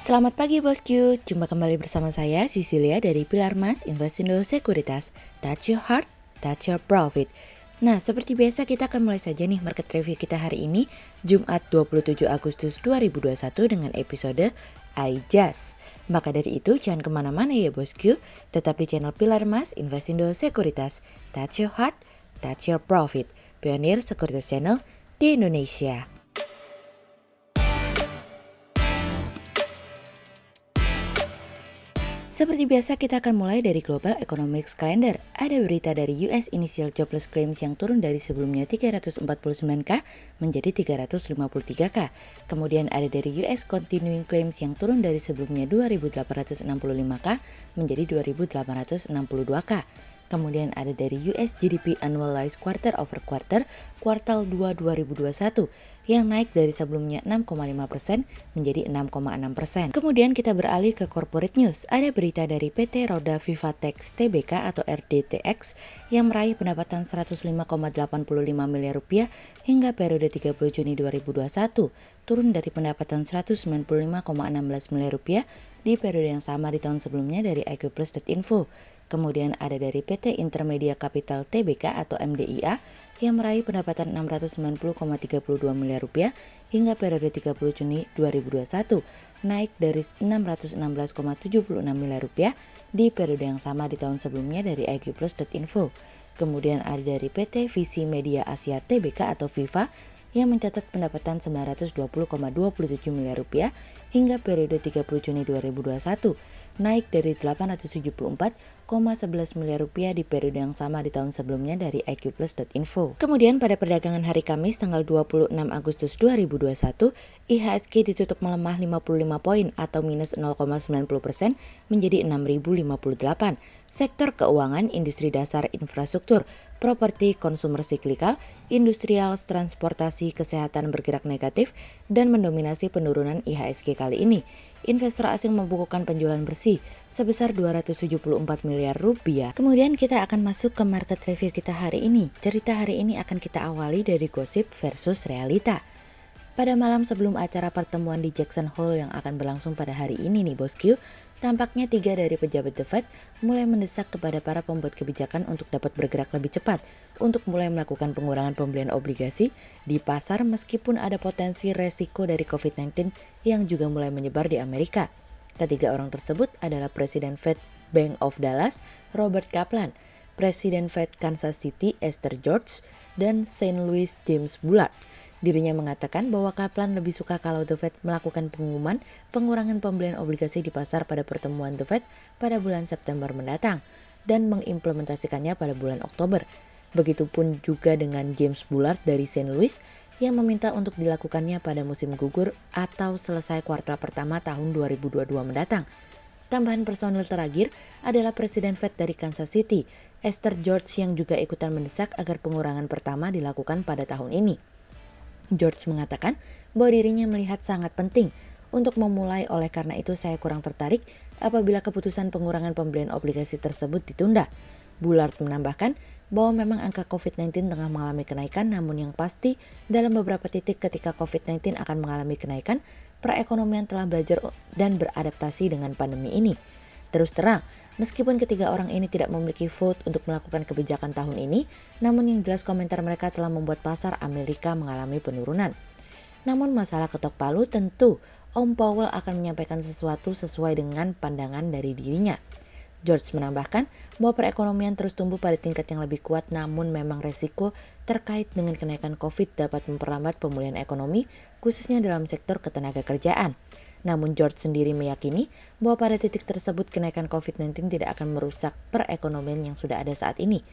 Selamat pagi bosku, jumpa kembali bersama saya Cecilia dari Pilar Mas Investindo Sekuritas. Touch your heart, touch your profit. Nah, seperti biasa kita akan mulai saja nih market review kita hari ini, Jumat 27 Agustus 2021 dengan episode I Just. Maka dari itu jangan kemana-mana ya bosku, tetap di channel Pilar Mas Investindo Sekuritas. Touch your heart, touch your profit. Pionir Sekuritas Channel di Indonesia. Seperti biasa kita akan mulai dari Global Economics Calendar. Ada berita dari US Initial Jobless Claims yang turun dari sebelumnya 349K menjadi 353K. Kemudian ada dari US Continuing Claims yang turun dari sebelumnya 2.865K menjadi 2.862K. Kemudian ada dari US GDP Annualized Quarter over Quarter kuartal 2 2021 yang naik dari sebelumnya 6,5% menjadi 6,6%. Kemudian kita beralih ke corporate news. Ada berita dari PT Roda Vivatex Tbk atau RDTX yang meraih pendapatan 105,85 miliar rupiah hingga periode 30 Juni 2021, turun dari pendapatan 195,16 miliar rupiah di periode yang sama di tahun sebelumnya dari iqplus.info. Kemudian ada dari PT Intermedia Capital Tbk atau MDIA yang meraih pendapatan 690,32 miliar rupiah hingga periode 30 Juni 2021, naik dari 616,76 miliar rupiah di periode yang sama di tahun sebelumnya dari iqplus.info. Kemudian ada dari PT Visi Media Asia Tbk atau VIVA yang mencatat pendapatan 920,27 miliar rupiah hingga periode 30 Juni 2021, naik dari 874,11 miliar rupiah di periode yang sama di tahun sebelumnya dari iqplus.info. Kemudian pada perdagangan hari Kamis tanggal 26 Agustus 2021, IHSG ditutup melemah 55 poin atau minus 0,90% menjadi 6.058. Sektor keuangan, industri dasar, infrastruktur, properti, konsumer siklikal, industrial, transportasi, kesehatan bergerak negatif dan mendominasi penurunan IHSG kali ini. Investor asing membukukan penjualan bersih sebesar 274 miliar rupiah. Kemudian kita akan masuk ke market review kita hari ini. Cerita hari ini akan kita awali dari gosip versus realita. Pada malam sebelum acara pertemuan di Jackson Hole yang akan berlangsung pada hari ini nih bosku, tampaknya 3 dari pejabat The Fed mulai mendesak kepada para pembuat kebijakan untuk dapat bergerak lebih cepat untuk mulai melakukan pengurangan pembelian obligasi di pasar meskipun ada potensi resiko dari COVID-19 yang juga mulai menyebar di Amerika. Ketiga orang tersebut adalah Presiden Fed Bank of Dallas, Robert Kaplan, Presiden Fed Kansas City, Esther George, dan St. Louis, James Bullard. Dirinya mengatakan bahwa Kaplan lebih suka kalau The Fed melakukan pengumuman pengurangan pembelian obligasi di pasar pada pertemuan The Fed pada bulan September mendatang dan mengimplementasikannya pada bulan Oktober. Begitupun juga dengan James Bullard dari St. Louis yang meminta untuk dilakukannya pada musim gugur atau selesai kuartal pertama tahun 2022 mendatang. Tambahan personil terakhir adalah Presiden Fed dari Kansas City, Esther George yang juga ikutan mendesak agar pengurangan pertama dilakukan pada tahun ini. George mengatakan bahwa dirinya melihat sangat penting untuk memulai, oleh karena itu saya kurang tertarik apabila keputusan pengurangan pembelian obligasi tersebut ditunda. Bullard menambahkan bahwa memang angka COVID-19 tengah mengalami kenaikan, namun yang pasti dalam beberapa titik ketika COVID-19 akan mengalami kenaikan, perekonomian telah belajar dan beradaptasi dengan pandemi ini. Terus terang, meskipun ketiga orang ini tidak memiliki vote untuk melakukan kebijakan tahun ini, namun yang jelas komentar mereka telah membuat pasar Amerika mengalami penurunan. Namun masalah ketok palu tentu Om Powell akan menyampaikan sesuatu sesuai dengan pandangan dari dirinya. George menambahkan bahwa perekonomian terus tumbuh pada tingkat yang lebih kuat, namun memang resiko terkait dengan kenaikan COVID dapat memperlambat pemulihan ekonomi, khususnya dalam sektor ketenaga kerjaan. Namun George sendiri meyakini bahwa pada titik tersebut kenaikan COVID-19 tidak akan merusak perekonomian yang sudah ada saat ini.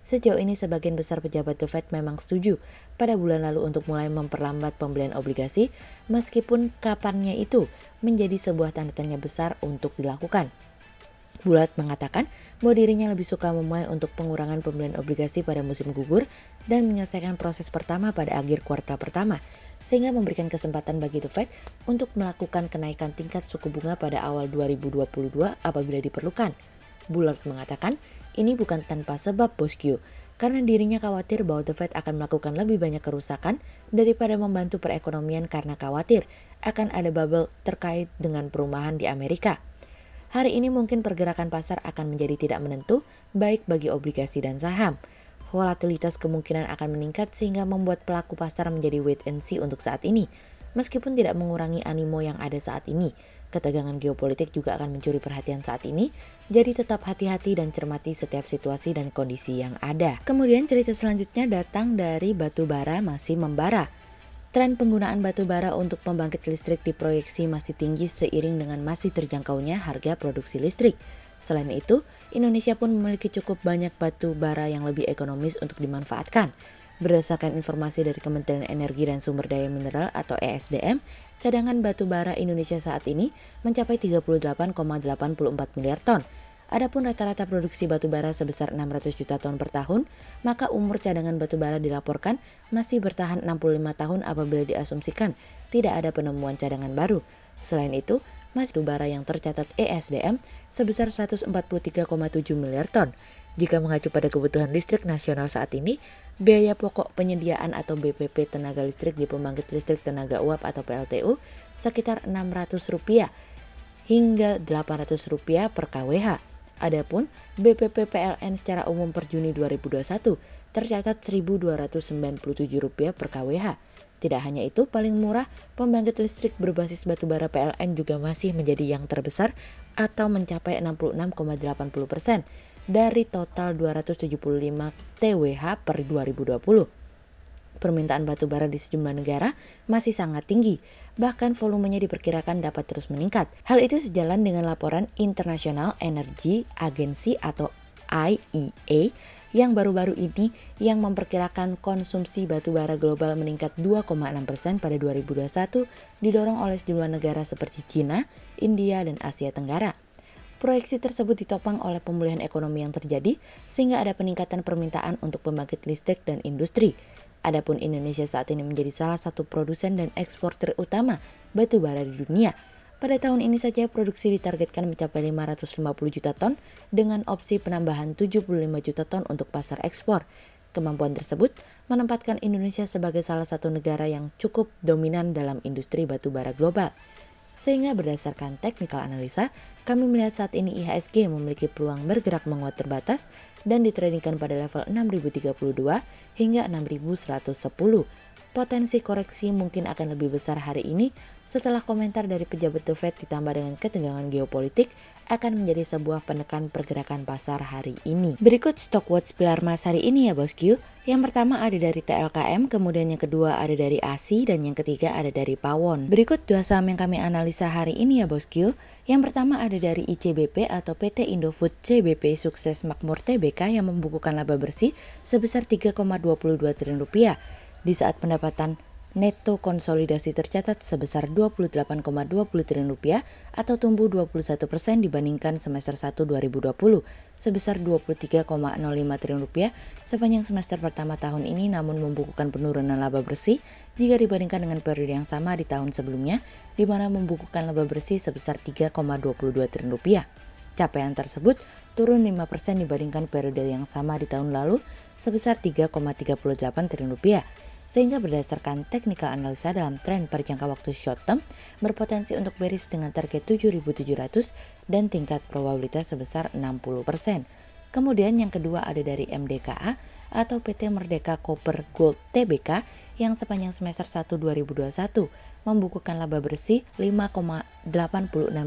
Sejauh ini sebagian besar pejabat The Fed memang setuju pada bulan lalu untuk mulai memperlambat pembelian obligasi meskipun kapannya itu menjadi sebuah tanda tanya besar untuk dilakukan. Bullard mengatakan bahwa dirinya lebih suka memulai untuk pengurangan pembelian obligasi pada musim gugur dan menyelesaikan proses pertama pada akhir kuartal pertama, sehingga memberikan kesempatan bagi The Fed untuk melakukan kenaikan tingkat suku bunga pada awal 2022 apabila diperlukan. Bullard mengatakan Ini bukan tanpa sebab, bosku, karena dirinya khawatir bahwa The Fed akan melakukan lebih banyak kerusakan daripada membantu perekonomian karena khawatir akan ada bubble terkait dengan perumahan di Amerika. Hari ini mungkin pergerakan pasar akan menjadi tidak menentu, baik bagi obligasi dan saham. Volatilitas kemungkinan akan meningkat sehingga membuat pelaku pasar menjadi wait and see untuk saat ini. Meskipun tidak mengurangi animo yang ada saat ini, ketegangan geopolitik juga akan mencuri perhatian saat ini, jadi tetap hati-hati dan cermati setiap situasi dan kondisi yang ada. Kemudian cerita selanjutnya datang dari batu bara masih membara. Tren penggunaan batu bara untuk pembangkit listrik diproyeksi masih tinggi seiring dengan masih terjangkaunya harga produksi listrik. Selain itu, Indonesia pun memiliki cukup banyak batu bara yang lebih ekonomis untuk dimanfaatkan. Berdasarkan informasi dari Kementerian Energi dan Sumber Daya Mineral atau ESDM, cadangan batu bara Indonesia saat ini mencapai 38,84 miliar ton. Adapun rata-rata produksi batu bara sebesar 600 juta ton per tahun, maka umur cadangan batu bara dilaporkan masih bertahan 65 tahun apabila diasumsikan tidak ada penemuan cadangan baru. Selain itu, batu bara yang tercatat ESDM sebesar 143,7 miliar ton. Jika mengacu pada kebutuhan listrik nasional saat ini, biaya pokok penyediaan atau BPP tenaga listrik di pembangkit listrik tenaga uap atau PLTU sekitar Rp600 hingga Rp800 per kWh. Adapun BPP PLN secara umum per Juni 2021 tercatat Rp1.297 per kWh. Tidak hanya itu, paling murah pembangkit listrik berbasis batubara PLN juga masih menjadi yang terbesar atau mencapai 66,80% dari total 275 TWh per 2020. Permintaan batu bara di sejumlah negara masih sangat tinggi, bahkan volumenya diperkirakan dapat terus meningkat. Hal itu sejalan dengan laporan International Energy Agency atau IEA yang baru-baru ini yang memperkirakan konsumsi batu bara global meningkat 2,6% pada 2021 didorong oleh sejumlah negara seperti China, India, dan Asia Tenggara. Proyeksi tersebut ditopang oleh pemulihan ekonomi yang terjadi sehingga ada peningkatan permintaan untuk pembangkit listrik dan industri. Adapun Indonesia saat ini menjadi salah satu produsen dan eksportir utama batu bara di dunia. Pada tahun ini saja produksi ditargetkan mencapai 550 juta ton dengan opsi penambahan 75 juta ton untuk pasar ekspor. Kemampuan tersebut menempatkan Indonesia sebagai salah satu negara yang cukup dominan dalam industri batu bara global. Sehingga berdasarkan technical analisa, kami melihat saat ini IHSG memiliki peluang bergerak menguat terbatas dan ditradingkan pada level 6032 hingga 6110. Potensi koreksi mungkin akan lebih besar hari ini setelah komentar dari pejabat The Fed ditambah dengan ketegangan geopolitik akan menjadi sebuah penekan pergerakan pasar hari ini. Berikut stock watch pilar emas hari ini ya bosku. Yang pertama ada dari TLKM, kemudian yang kedua ada dari ASI, dan yang ketiga ada dari Pawon. Berikut dua saham yang kami analisa hari ini ya bosku. Yang pertama ada dari ICBP atau PT Indofood CBP Sukses Makmur Tbk yang membukukan laba bersih sebesar Rp3,22 triliun di saat pendapatan neto konsolidasi tercatat sebesar Rp28,20 triliun atau tumbuh 21% dibandingkan semester 1 2020 sebesar Rp23,05 triliun sepanjang semester pertama tahun ini, namun membukukan penurunan laba bersih jika dibandingkan dengan periode yang sama di tahun sebelumnya di mana membukukan laba bersih sebesar Rp3,22 triliun. Capaian tersebut turun 5% dibandingkan periode yang sama di tahun lalu sebesar Rp3,38 triliun. Sehingga berdasarkan technical analisa dalam tren per jangka waktu short term berpotensi untuk bearish dengan target 7.700 dan tingkat probabilitas sebesar 60%. Kemudian yang kedua ada dari MDKA atau PT Merdeka Copper Gold Tbk yang sepanjang semester 1 2021 membukukan laba bersih 5,86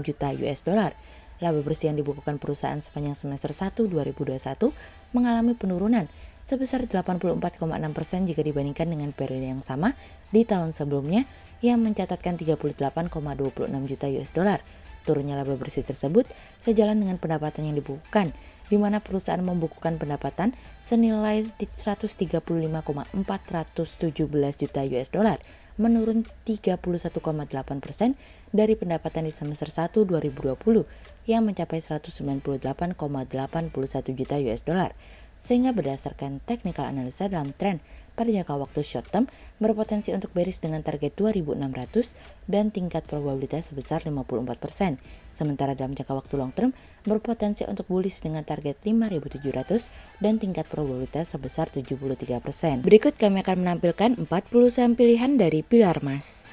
juta US dollar. Laba bersih yang dibukukan perusahaan sepanjang semester 1 2021 mengalami penurunan sebesar 84,6% jika dibandingkan dengan periode yang sama di tahun sebelumnya yang mencatatkan 38,26 juta US dollar. Turunnya laba bersih tersebut sejalan dengan pendapatan yang dibukukan, di mana perusahaan membukukan pendapatan senilai 135,417 juta US dollar, menurun 31,8% dari pendapatan di semester 1 2020 yang mencapai 198,81 juta US dollar. sehingga berdasarkan technical analisa dalam tren pada jangka waktu short term berpotensi untuk bearish dengan target 2600 dan tingkat probabilitas sebesar 54%. Sementara dalam jangka waktu long term berpotensi untuk bullish dengan target 5700 dan tingkat probabilitas sebesar 73%. Berikut kami akan menampilkan 40 saham pilihan dari Pilar Mas.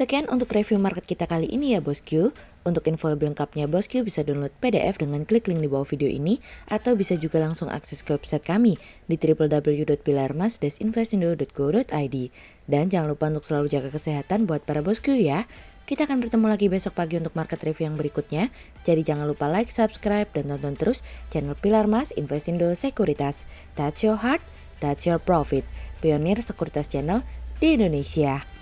Sekian untuk review market kita kali ini ya bosku. Untuk info lebih lengkapnya bosku bisa download PDF dengan klik link di bawah video ini atau bisa juga langsung akses ke website kami di www.pilarmas-investindo.co.id. Dan jangan lupa untuk selalu jaga kesehatan buat para bosku ya. Kita akan bertemu lagi besok pagi untuk market review yang berikutnya. Jadi jangan lupa like, subscribe, dan tonton terus channel Pilar Mas Investindo Sekuritas. Touch your heart, touch your profit. Pionir Sekuritas Channel di Indonesia.